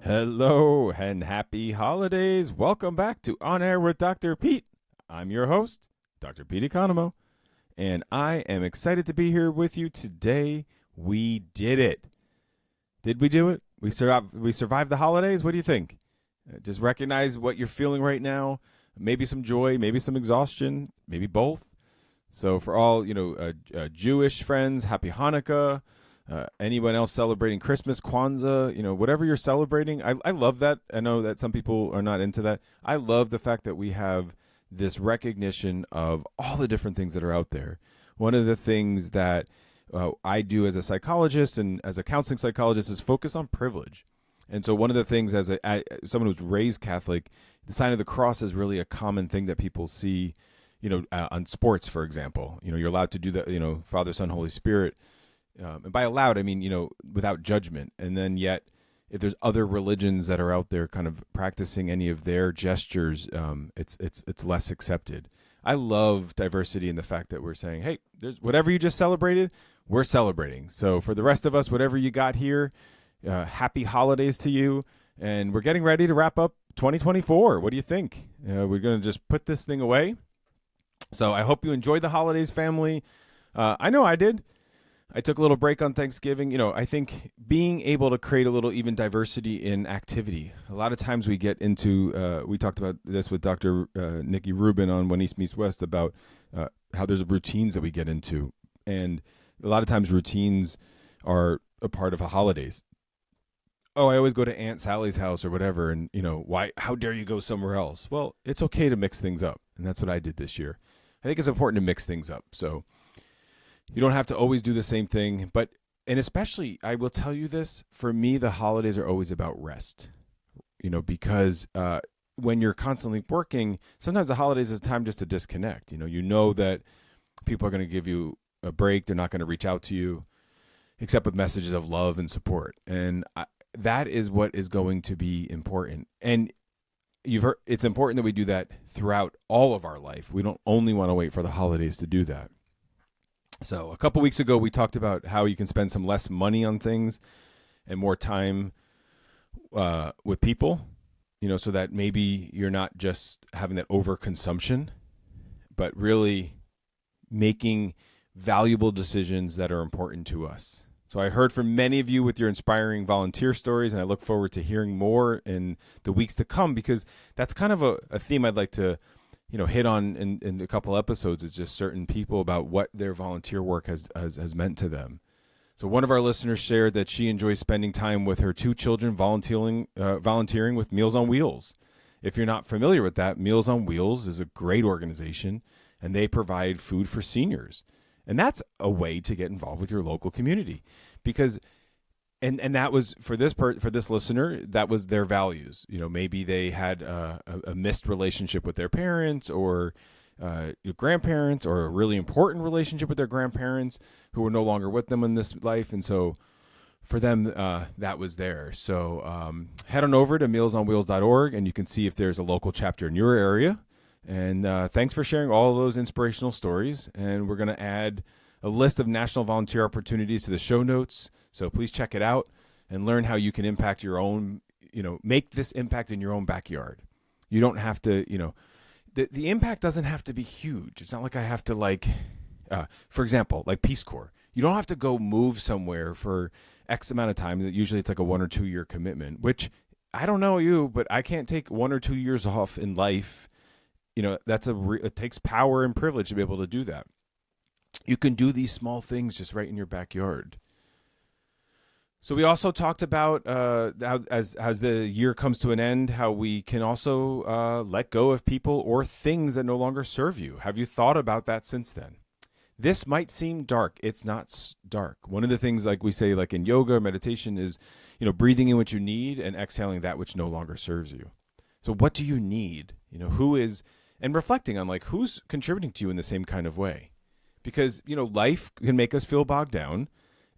Hello and happy holidays. Welcome back to On Air with Dr. Pete. I'm your host, Dr. Pete Economo, and I am excited to be here with you today. We did it. Did we do it? We survived the holidays? What do you think? Just recognize what you're feeling right now. Maybe some joy, maybe some exhaustion, maybe both. So for all, Jewish friends, happy Hanukkah. Anyone else celebrating Christmas, Kwanzaa, whatever you're celebrating. I love that. I know that some people are not into that. I love the fact that we have this recognition of all the different things that are out there. One of the things that I do as a psychologist and as a counseling psychologist is focus on privilege. And so one of the things as someone who's raised Catholic, the sign of the cross is really a common thing that people see, on sports, for example. You're allowed to do that, Father, Son, Holy Spirit. And by allowed, I mean, without judgment. And then yet, if there's other religions that are out there kind of practicing any of their gestures, it's less accepted. I love diversity in the fact that we're saying, hey, there's whatever you just celebrated, we're celebrating. So for the rest of us, whatever you got here, happy holidays to you. And we're getting ready to wrap up 2024. What do you think? We're going to just put this thing away. So I hope you enjoyed the holidays, family. I know I did. I took a little break on Thanksgiving. I think being able to create a little even diversity in activity. A lot of times we get into, we talked about this with Dr. Nikki Rubin on When East Meets West about how there's routines that we get into. And a lot of times routines are a part of the holidays. Oh, I always go to Aunt Sally's house or whatever. And, why? How dare you go somewhere else? Well, it's okay to mix things up. And that's what I did this year. I think it's important to mix things up. So you don't have to always do the same thing, and especially, I will tell you this, for me, the holidays are always about rest, because when you're constantly working, sometimes the holidays is a time just to disconnect. You know that people are going to give you a break. They're not going to reach out to you except with messages of love and support. And that is what is going to be important. And you've heard, it's important that we do that throughout all of our life. We don't only want to wait for the holidays to do that. So a couple weeks ago, we talked about how you can spend some less money on things and more time with people, so that maybe you're not just having that overconsumption, but really making valuable decisions that are important to us. So I heard from many of you with your inspiring volunteer stories, and I look forward to hearing more in the weeks to come, because that's kind of a theme I'd like to hit on in a couple episodes. Is just certain people about what their volunteer work has meant to them. So one of our listeners shared that she enjoys spending time with her two children volunteering with Meals on Wheels. If you're not familiar with that, Meals on Wheels is a great organization, and they provide food for seniors. And that's a way to get involved with your local community, because And that was for this listener, that was their values. Maybe they had a missed relationship with their parents or your grandparents, or a really important relationship with their grandparents who were no longer with them in this life. And so for them, that was there. So head on over to mealsonwheels.org and you can see if there's a local chapter in your area. And thanks for sharing all of those inspirational stories. And we're going to add a list of national volunteer opportunities to the show notes. So please check it out and learn how you can impact your own, make this impact in your own backyard. You don't have to, the impact doesn't have to be huge. It's not like I have to for example, like Peace Corps. You don't have to go move somewhere for X amount of time. Usually it's like a 1 or 2 year commitment, which I don't know you, but I can't take 1 or 2 years off in life. It takes power and privilege to be able to do that. You can do these small things just right in your backyard. So we also talked about how, as the year comes to an end, how we can also let go of people or things that no longer serve you. Have you thought about that since then? This might seem dark. It's not dark. One of the things, like we say, like in yoga or meditation, is breathing in what you need and exhaling that which no longer serves you. So what do you need? Who is, and reflecting on who's contributing to you in the same kind of way, because life can make us feel bogged down.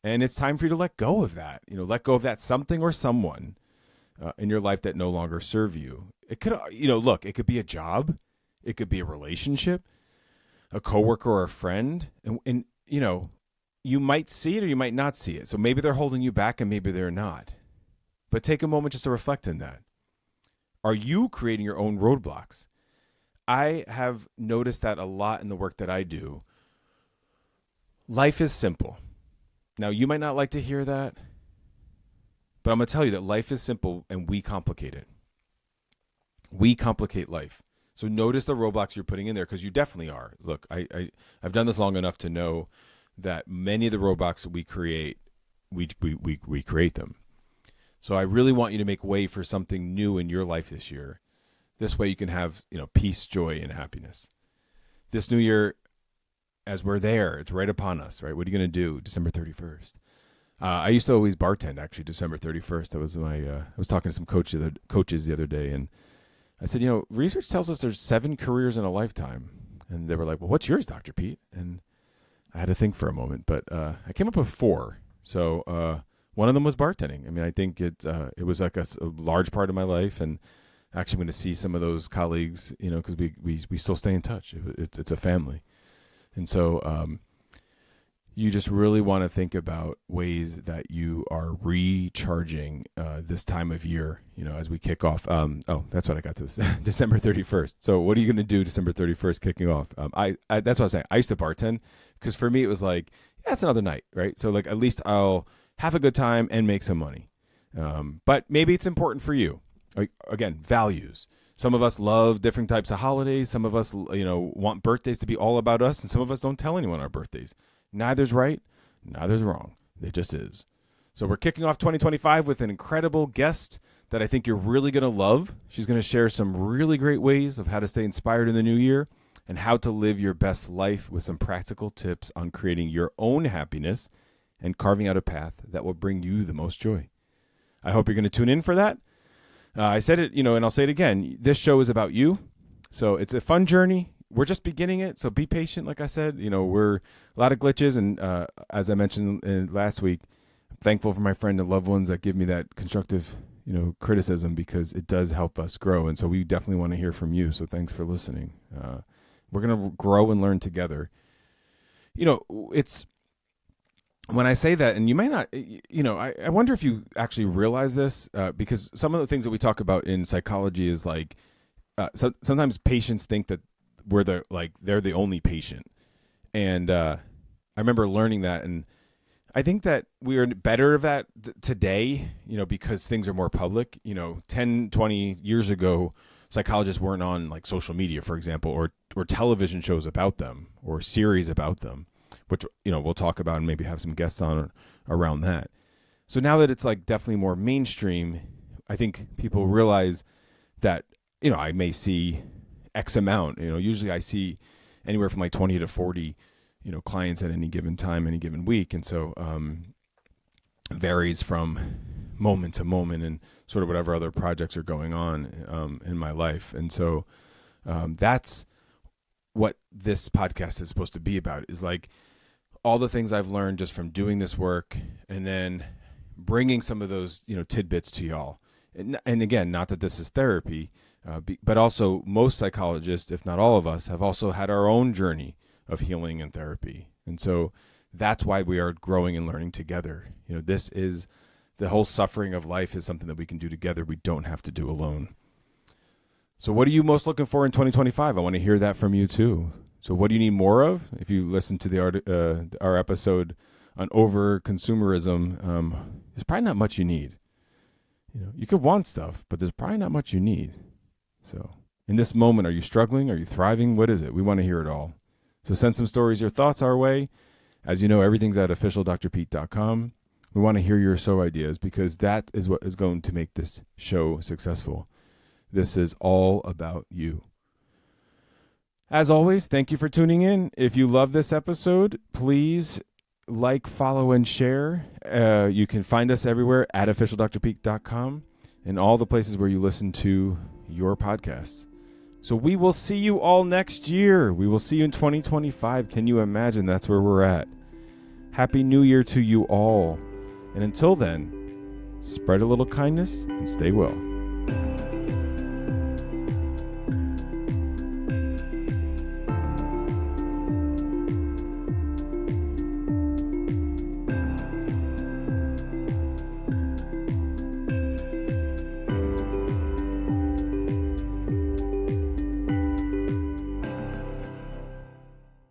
And it's time for you to let go of that. Let go of that something or someone in your life that no longer serve you. It could, it could be a job. It could be a relationship, a coworker or a friend. And you might see it or you might not see it. So maybe they're holding you back and maybe they're not. But take a moment just to reflect on that. Are you creating your own roadblocks? I have noticed that a lot in the work that I do. Life is simple. Now, you might not like to hear that, but I'm going to tell you that life is simple and we complicate it. We complicate life. So notice the roadblocks you're putting in there, because you definitely are. Look, I've done this long enough to know that many of the roadblocks that we create, we create them. So I really want you to make way for something new in your life this year. This way you can have, peace, joy, and happiness. This new year, as we're there, it's right upon us, right? What are you going to do December 31st? I used to always bartend, actually, December 31st. That was I was talking to some coaches the other day, and I said, research tells us there's 7 careers in a lifetime. And they were like, well, what's yours, Dr. Pete? And I had to think for a moment, but I came up with 4. So one of them was bartending. I mean, I think it was like a large part of my life, and actually I'm going to see some of those colleagues, because we still stay in touch. It's a family. And so you just really want to think about ways that you are recharging this time of year, as we kick off. That's what I got to this, December 31st. So what are you going to do December 31st kicking off? I that's what I was saying. I used to bartend because for me it was like, yeah, it's another night, right? So like at least I'll have a good time and make some money. But maybe it's important for you. Like, again, values. Some of us love different types of holidays. Some of us, want birthdays to be all about us, and some of us don't tell anyone our birthdays. Neither's right, neither's wrong. It just is. So we're kicking off 2025 with an incredible guest that I think you're really going to love. She's going to share some really great ways of how to stay inspired in the new year and how to live your best life with some practical tips on creating your own happiness and carving out a path that will bring you the most joy. I hope you're going to tune in for that. I said it, and I'll say it again. This show is about you. So it's a fun journey. We're just beginning it. So be patient. Like I said, we're a lot of glitches. And as I mentioned last week, I'm thankful for my friend and loved ones that give me that constructive, criticism, because it does help us grow. And so we definitely want to hear from you. So thanks for listening. We're going to grow and learn together. It's, when I say that, and you may not, I wonder if you actually realize this, because some of the things that we talk about in psychology is like, sometimes patients think that they're the only patient. And I remember learning that, and I think that we are better of that today, because things are more public. 10, 20 years ago, psychologists weren't on like social media, for example, or television shows about them or series about them, which, we'll talk about and maybe have some guests on around that. So now that it's like definitely more mainstream, I think people realize that, I may see X amount, usually I see anywhere from like 20 to 40, clients at any given time, any given week. And so, varies from moment to moment and sort of whatever other projects are going on, in my life. And so, that's what this podcast is supposed to be about, is like all the things I've learned just from doing this work and then bringing some of those, tidbits to y'all. And again, not that this is therapy, but also most psychologists, if not all of us, have also had our own journey of healing and therapy. And so that's why we are growing and learning together. This is the whole suffering of life is something that we can do together. We don't have to do alone. So what are you most looking for in 2025? I want to hear that from you too. So what do you need more of? If you listen to our episode on over consumerism, there's probably not much you need. You could want stuff, but there's probably not much you need. So in this moment, are you struggling? Are you thriving? What is it? We want to hear it all. So send some stories, your thoughts our way. As you know, everything's at officialdrpete.com. We want to hear your show ideas, because that is what is going to make this show successful. This is all about you. As always, thank you for tuning in. If you love this episode, please like, follow, and share. You can find us everywhere at officialdrpete.com and all the places where you listen to your podcasts. So we will see you all next year. We will see you in 2025. Can you imagine? That's where we're at. Happy New Year to you all. And until then, spread a little kindness and stay well.